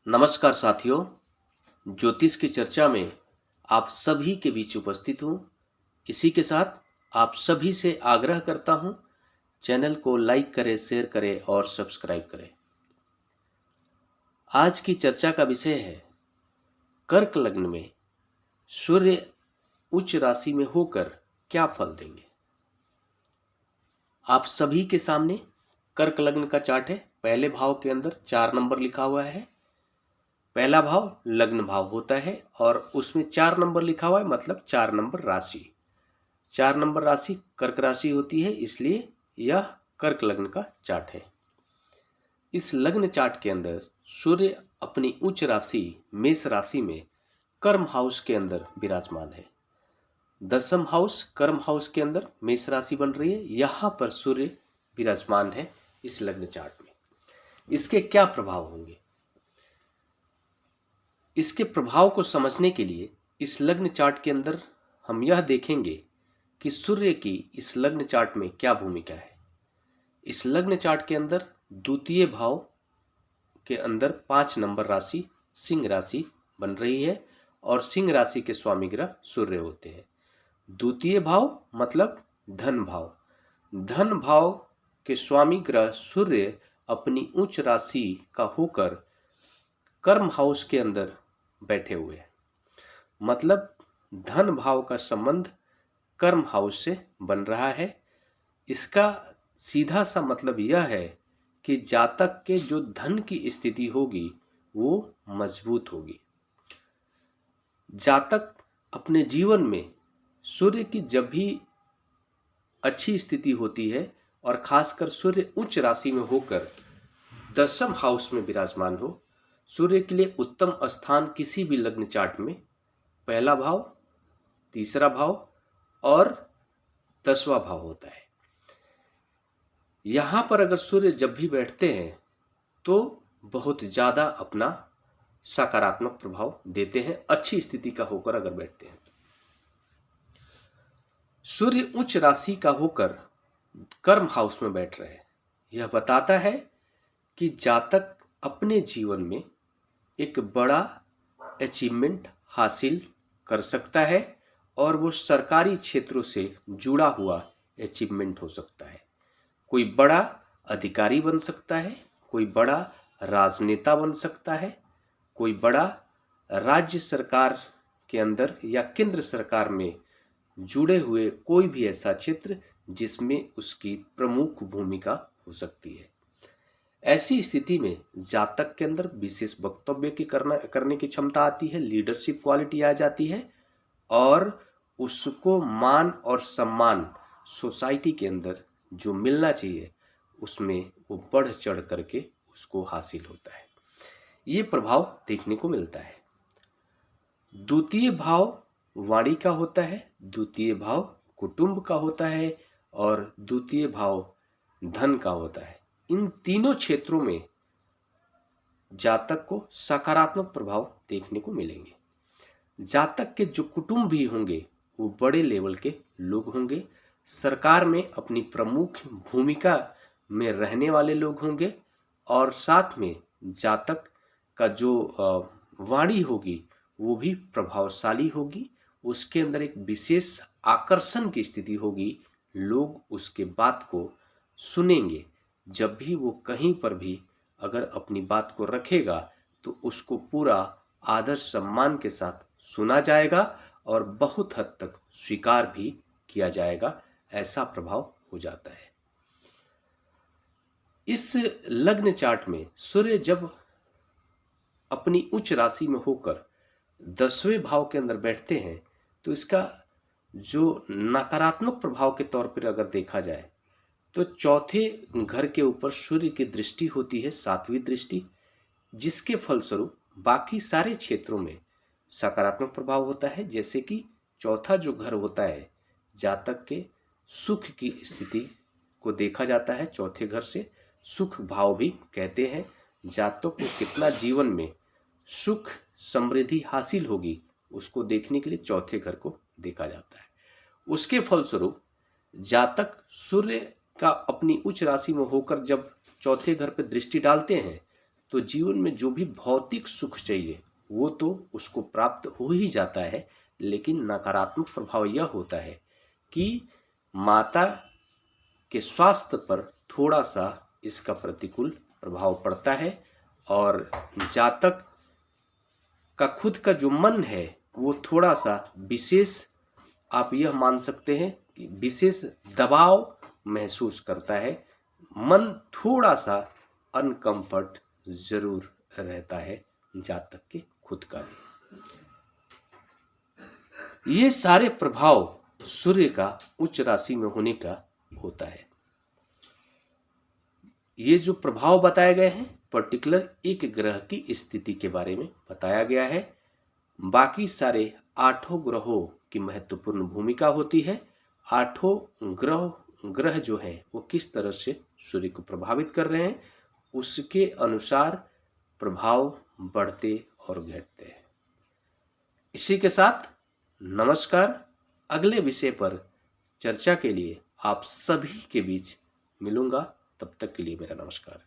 नमस्कार साथियों, ज्योतिष की चर्चा में आप सभी के बीच उपस्थित हूँ। इसी के साथ आप सभी से आग्रह करता हूँ, चैनल को लाइक करें, शेयर करें और सब्सक्राइब करें। आज की चर्चा का विषय है कर्क लग्न में सूर्य उच्च राशि में होकर क्या फल देंगे। आप सभी के सामने कर्क लग्न का चार्ट है। पहले भाव के अंदर 4 नंबर लिखा हुआ है। पहला भाव लग्न भाव होता है और उसमें 4 नंबर लिखा हुआ है, मतलब 4 नंबर राशि। 4 नंबर राशि कर्क राशि होती है, इसलिए यह कर्क लग्न का चार्ट है। इस लग्न चार्ट के अंदर सूर्य अपनी उच्च राशि मेष राशि में कर्म हाउस के अंदर विराजमान है। दसम हाउस कर्म हाउस के अंदर मेष राशि बन रही है। यहाँ पर सूर्य विराजमान है इस लग्न चार्ट में। इसके क्या प्रभाव होंगे, इसके प्रभाव को समझने के लिए इस लग्न चार्ट के अंदर हम यह देखेंगे कि सूर्य की इस लग्न चार्ट में क्या भूमिका है। इस लग्न चार्ट के अंदर द्वितीय भाव के अंदर 5 नंबर राशि सिंह राशि बन रही है और सिंह राशि के स्वामी ग्रह सूर्य होते हैं। द्वितीय भाव मतलब धन भाव। धन भाव के स्वामी ग्रह सूर्य अपनी उच्च राशि का होकर कर्म हाउस के अंदर बैठे हुए हैं, मतलब धन भाव का संबंध कर्म हाउस से बन रहा है। इसका सीधा सा मतलब यह है कि जातक के जो धन की स्थिति होगी वो मजबूत होगी। जातक अपने जीवन में सूर्य की जब भी अच्छी स्थिति होती है और खासकर सूर्य उच्च राशि में होकर दसम हाउस में विराजमान हो, सूर्य के लिए उत्तम स्थान किसी भी लग्न चार्ट में पहला भाव, तीसरा भाव और 10वां भाव होता है। यहां पर अगर सूर्य जब भी बैठते हैं तो बहुत ज्यादा अपना सकारात्मक प्रभाव देते हैं, अच्छी स्थिति का होकर अगर बैठते हैं तो। सूर्य उच्च राशि का होकर कर्म हाउस में बैठ रहे हैं, यह बताता है कि जातक अपने जीवन में एक बड़ा अचीवमेंट हासिल कर सकता है और वो सरकारी क्षेत्रों से जुड़ा हुआ अचीवमेंट हो सकता है। कोई बड़ा अधिकारी बन सकता है, कोई बड़ा राजनेता बन सकता है, कोई बड़ा राज्य सरकार के अंदर या केंद्र सरकार में जुड़े हुए कोई भी ऐसा क्षेत्र जिसमें उसकी प्रमुख भूमिका हो सकती है। ऐसी स्थिति में जातक के अंदर विशेष वक्तव्य की करने की क्षमता आती है, लीडरशिप क्वालिटी आ जाती है और उसको मान और सम्मान सोसाइटी के अंदर जो मिलना चाहिए उसमें वो बढ़ चढ़ करके उसको हासिल होता है। ये प्रभाव देखने को मिलता है। द्वितीय भाव वाणी का होता है, द्वितीय भाव कुटुंब का होता है और द्वितीय भाव धन का होता है। इन तीनों क्षेत्रों में जातक को सकारात्मक प्रभाव देखने को मिलेंगे। जातक के जो कुटुंब भी होंगे वो बड़े लेवल के लोग होंगे, सरकार में अपनी प्रमुख भूमिका में रहने वाले लोग होंगे और साथ में जातक का जो वाणी होगी वो भी प्रभावशाली होगी। उसके अंदर एक विशेष आकर्षण की स्थिति होगी, लोग उसके बात को सुनेंगे। जब भी वो कहीं पर भी अगर अपनी बात को रखेगा तो उसको पूरा आदर सम्मान के साथ सुना जाएगा और बहुत हद तक स्वीकार भी किया जाएगा। ऐसा प्रभाव हो जाता है। इस लग्न चार्ट में सूर्य जब अपनी उच्च राशि में होकर 10वें भाव के अंदर बैठते हैं तो इसका जो नकारात्मक प्रभाव के तौर पर अगर देखा जाए तो चौथे घर के ऊपर सूर्य की दृष्टि होती है, 7वीं दृष्टि, जिसके फलस्वरूप बाकी सारे क्षेत्रों में सकारात्मक प्रभाव होता है। जैसे कि चौथा जो घर होता है, जातक के सुख की स्थिति को देखा जाता है। चौथे घर से सुख भाव भी कहते हैं। जातक को कितना जीवन में सुख समृद्धि हासिल होगी उसको देखने के लिए चौथे घर को देखा जाता है। उसके फलस्वरूप जातक सूर्य का अपनी उच्च राशि में होकर जब चौथे घर पर दृष्टि डालते हैं तो जीवन में जो भी भौतिक सुख चाहिए वो तो उसको प्राप्त हो ही जाता है, लेकिन नकारात्मक प्रभाव यह होता है कि माता के स्वास्थ्य पर थोड़ा सा इसका प्रतिकूल प्रभाव पड़ता है और जातक का खुद का जो मन है वो थोड़ा सा विशेष, आप यह मान सकते हैं कि विशेष दबाव महसूस करता है। मन थोड़ा सा अनकंफर्ट जरूर रहता है जातक के खुद का भी। ये सारे प्रभाव सूर्य का उच्च राशि में होने का होता है। ये जो प्रभाव बताए गए हैं पर्टिकुलर एक ग्रह की स्थिति के बारे में बताया गया है। बाकी सारे 8 ग्रहों की महत्वपूर्ण भूमिका होती है। 8 ग्रह जो हैं वो किस तरह से सूर्य को प्रभावित कर रहे हैं उसके अनुसार प्रभाव बढ़ते और घटते हैं। इसी के साथ नमस्कार। अगले विषय पर चर्चा के लिए आप सभी के बीच मिलूंगा। तब तक के लिए मेरा नमस्कार।